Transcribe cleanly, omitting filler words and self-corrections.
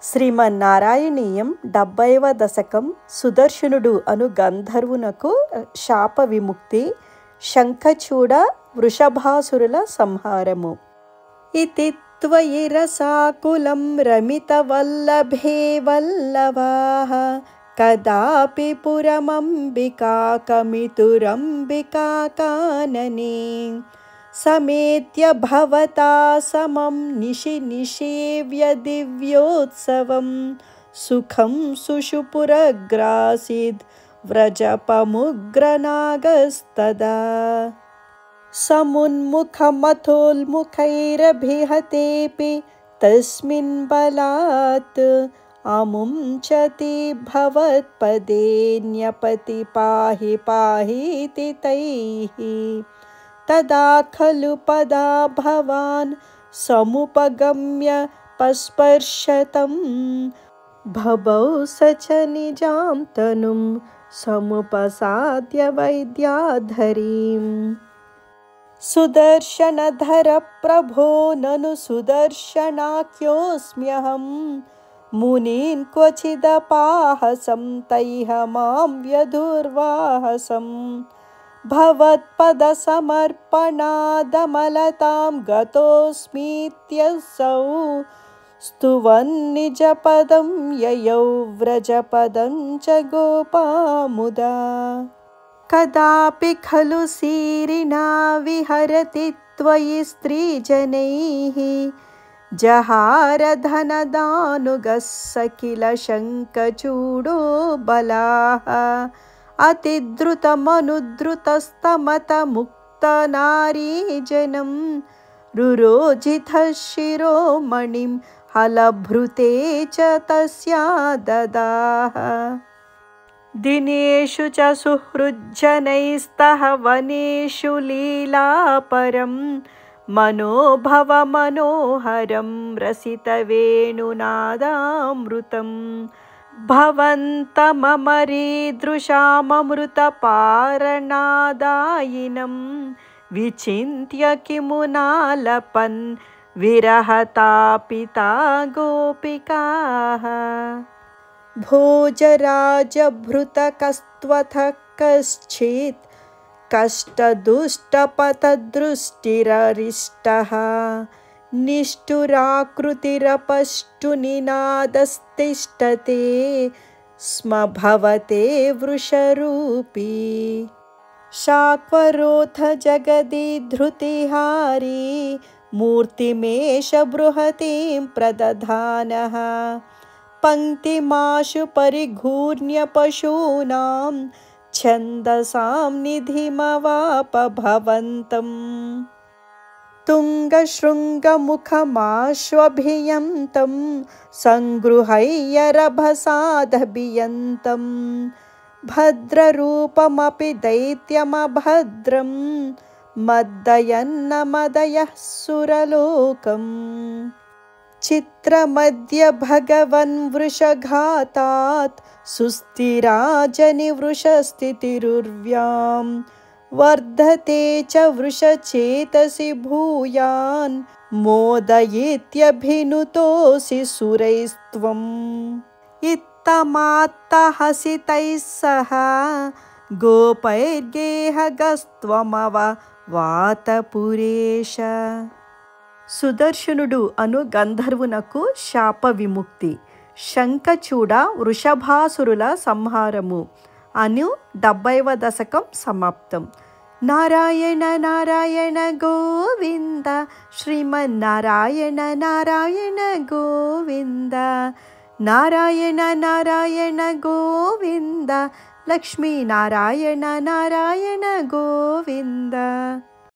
శ్రీమన్నారాయణీయం 70వ దశకం సుదర్శనుడు అను గంధర్వునకు శాప విముక్తి శంఖచూడ వృషభాసురుల సంహారము. ఇతి త్వయి రసాకులం రమితవల్లభే వల్లవాః కదాపి పురమంబికాకమితురంబికాకాననే సమేత్య భవతా సమం నిషేవ్య దివ్యోత్సవం సుఖం సుషుపురగ్రాసీద్ వ్రజపముగ్రనాగస్తదా సమున్ముఖమథోల్ముఖైరభిహతేపి తస్మిన్ బలాత్ అముంచతి భవత్పదేన్యపతి పాహి పాహీతి తైః తదా ఖలు పదా భవాన్ సముపగమ్య పస్పర్శతం భవౌ స చ నిజాం తనుం సముపసాద్య వైద్యాధరీం. సుదర్శనధర ప్రభో నను సుదర్శనాఖ్యోస్మ్యహం మునీన్ క్వచిదపాహసం తైః మాం వ్యధుర్వాహసం భవత్పద సమర్పణాదమలతాం గతోస్మీత్యసౌ స్తువన్నిజపదం యయౌ వ్రజపదం చ గోపాముదా కదాపి ఖలు సీరినా విహరతి త్వయి స్త్రీజనైః జహారధనదానుగస్స కిల శంఖచూడో బలాః అతిద్రుతమనుద్రుతస్తమతముక్తనారీజనం రురోజితః శిరోమణిం హలభృతే చ తస్యా దదాః దినేషు చ సుహృజ్జనైస్తః వనేషు లీలాపరం మనోభవమనోహరం రసితవేణునాదామృతం భవంతమమరీదృశామమృతపారనాదాయినం విచింత్య కిమునాలపన్ విరహతాపితా గోపికాః భోజరాజభృతకస్త్వథ కశ్చిత్ కష్టదుష్టపథదృష్టిరరిష్టః నిష్ఠురాకృతిరపష్టునినాదస్తిష్టతే స్మ భవతే వృషరూపీ శాక్వరోథ జగది ధృతిహారీ మూర్తిమేష బృహతీం ప్రదధానః పంక్తిమాశు పరిఘూర్ణ్య పశూనాం ఛందసాం నిధిమవాప భవంతం తుంగశృంగముఖమాశ్వభియంతం సంగృహయ్య రభసాదభియంతం భద్రరూపమపి దైత్యమభద్రం మద్దయన్నమదయః సురలోకం చిత్రమద్య భగవన్ వృషఘాతాత్ సుస్థిరాజని వృషస్థితిరుర్వ్యాం వర్ధతే చ వృషచేతసి భూయాన్ మోదయేత్యభినుతోసి సురైస్త్వం ఇత్తమాత్తహసితైః సహ గోపైర్గేహగస్త్వమవ వాతపురేష. సుదర్శనుడు అను గంధర్వునకు శాప విముక్తి శంఖచూడ వృషభాసురుల సంహారము అను 70వ దశకం సమాప్తం. నారాయణ నారాయణ గోవింద శ్రీమన్నారాయణ నారాయణ గోవింద నారాయణ నారాయణ గోవింద లక్ష్మీనారాయణ నారాయణ గోవింద.